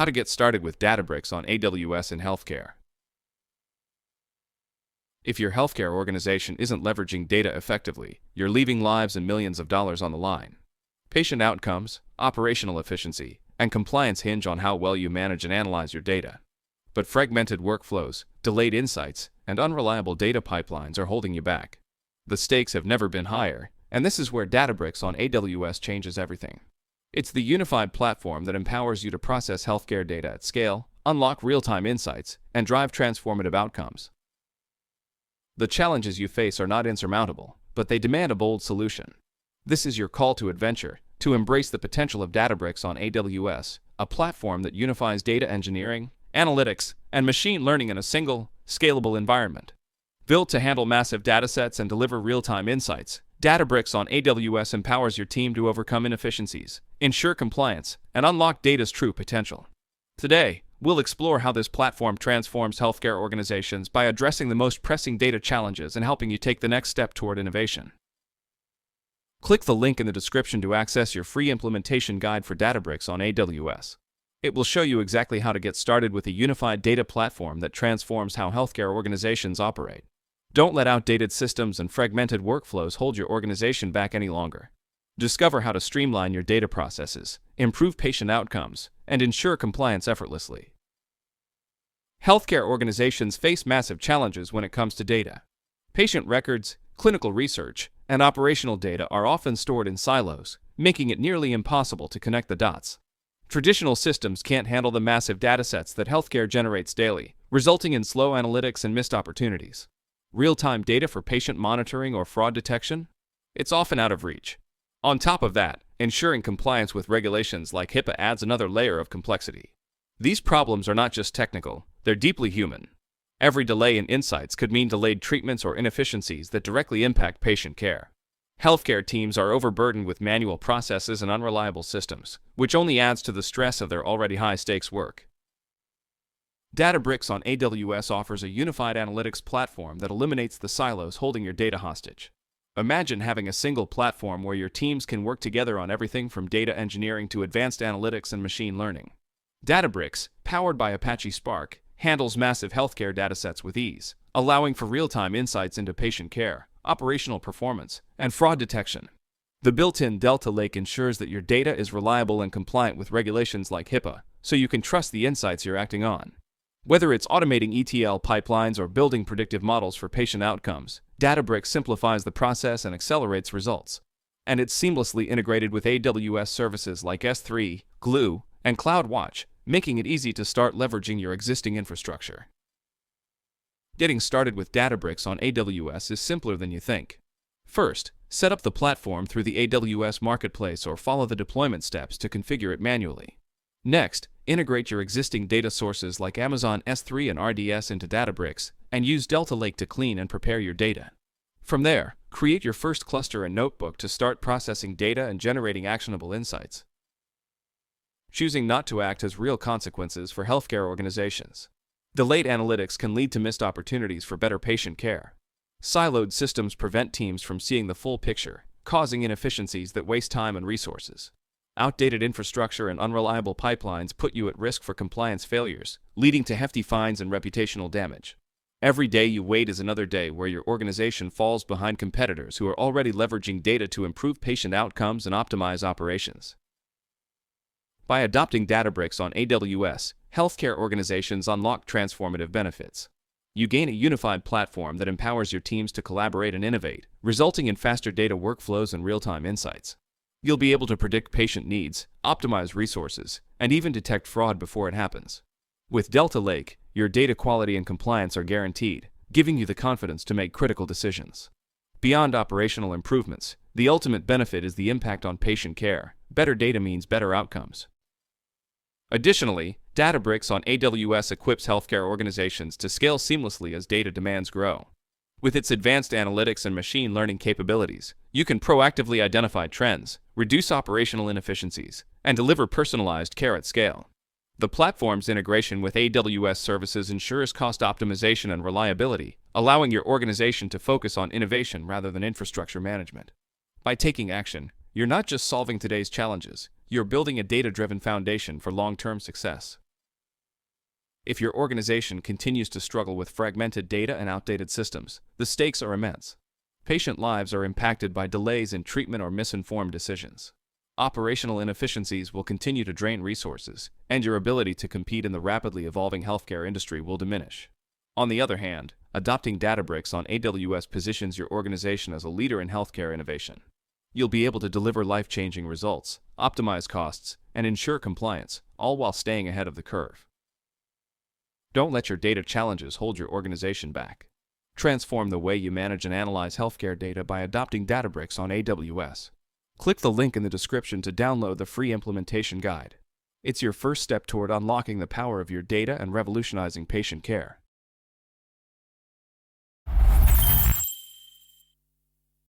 How to get started with Databricks on AWS in healthcare. If your healthcare organization isn't leveraging data effectively, you're leaving lives and millions of dollars on the line. Patient outcomes, operational efficiency, and compliance hinge on how well you manage and analyze your data. But fragmented workflows, delayed insights, and unreliable data pipelines are holding you back. The stakes have never been higher, and this is where Databricks on AWS changes everything. It's the unified platform that empowers you to process healthcare data at scale, unlock real-time insights, and drive transformative outcomes. The challenges you face are not insurmountable, but they demand a bold solution. This is your call to adventure, to embrace the potential of Databricks on AWS, a platform that unifies data engineering, analytics, and machine learning in a single, scalable environment. Built to handle massive datasets and deliver real-time insights, Databricks on AWS empowers your team to overcome inefficiencies, ensure compliance, and unlock data's true potential. Today, we'll explore how this platform transforms healthcare organizations by addressing the most pressing data challenges and helping you take the next step toward innovation. Click the link in the description to access your free implementation guide for Databricks on AWS. It will show you exactly how to get started with a unified data platform that transforms how healthcare organizations operate. Don't let outdated systems and fragmented workflows hold your organization back any longer. Discover how to streamline your data processes, improve patient outcomes, and ensure compliance effortlessly. Healthcare organizations face massive challenges when it comes to data. Patient records, clinical research, and operational data are often stored in silos, making it nearly impossible to connect the dots. Traditional systems can't handle the massive datasets that healthcare generates daily, resulting in slow analytics and missed opportunities. Real-time data for patient monitoring or fraud detection? It's often out of reach. On top of that, ensuring compliance with regulations like HIPAA adds another layer of complexity. These problems are not just technical, they're deeply human. Every delay in insights could mean delayed treatments or inefficiencies that directly impact patient care. Healthcare teams are overburdened with manual processes and unreliable systems, which only adds to the stress of their already high-stakes work. Databricks on AWS offers a unified analytics platform that eliminates the silos holding your data hostage. Imagine having a single platform where your teams can work together on everything from data engineering to advanced analytics and machine learning. Databricks, powered by Apache Spark, handles massive healthcare datasets with ease, allowing for real-time insights into patient care, operational performance, and fraud detection. The built-in Delta Lake ensures that your data is reliable and compliant with regulations like HIPAA, so you can trust the insights you're acting on. Whether it's automating ETL pipelines or building predictive models for patient outcomes, Databricks simplifies the process and accelerates results. And it's seamlessly integrated with AWS services like S3, Glue, and CloudWatch, making it easy to start leveraging your existing infrastructure. Getting started with Databricks on AWS is simpler than you think. First, set up the platform through the AWS Marketplace or follow the deployment steps to configure it manually. Next, integrate your existing data sources like Amazon S3 and RDS into Databricks, and use Delta Lake to clean and prepare your data. From there, create your first cluster and notebook to start processing data and generating actionable insights. Choosing not to act has real consequences for healthcare organizations. Delayed analytics can lead to missed opportunities for better patient care. Siloed systems prevent teams from seeing the full picture, causing inefficiencies that waste time and resources. Outdated infrastructure and unreliable pipelines put you at risk for compliance failures, leading to hefty fines and reputational damage. Every day you wait is another day where your organization falls behind competitors who are already leveraging data to improve patient outcomes and optimize operations. By adopting Databricks on AWS, healthcare organizations unlock transformative benefits. You gain a unified platform that empowers your teams to collaborate and innovate, resulting in faster data workflows and real-time insights. You'll be able to predict patient needs, optimize resources, and even detect fraud before it happens. With Delta Lake, your data quality and compliance are guaranteed, giving you the confidence to make critical decisions. Beyond operational improvements, the ultimate benefit is the impact on patient care. Better data means better outcomes. Additionally, Databricks on AWS equips healthcare organizations to scale seamlessly as data demands grow. With its advanced analytics and machine learning capabilities, you can proactively identify trends, reduce operational inefficiencies, and deliver personalized care at scale. The platform's integration with AWS services ensures cost optimization and reliability, allowing your organization to focus on innovation rather than infrastructure management. By taking action, you're not just solving today's challenges, you're building a data-driven foundation for long-term success. If your organization continues to struggle with fragmented data and outdated systems, the stakes are immense. Patient lives are impacted by delays in treatment or misinformed decisions. Operational inefficiencies will continue to drain resources, and your ability to compete in the rapidly evolving healthcare industry will diminish. On the other hand, adopting Databricks on AWS positions your organization as a leader in healthcare innovation. You'll be able to deliver life-changing results, optimize costs, and ensure compliance, all while staying ahead of the curve. Don't let your data challenges hold your organization back. Transform the way you manage and analyze healthcare data by adopting Databricks on AWS. Click the link in the description to download the free implementation guide. It's your first step toward unlocking the power of your data and revolutionizing patient care.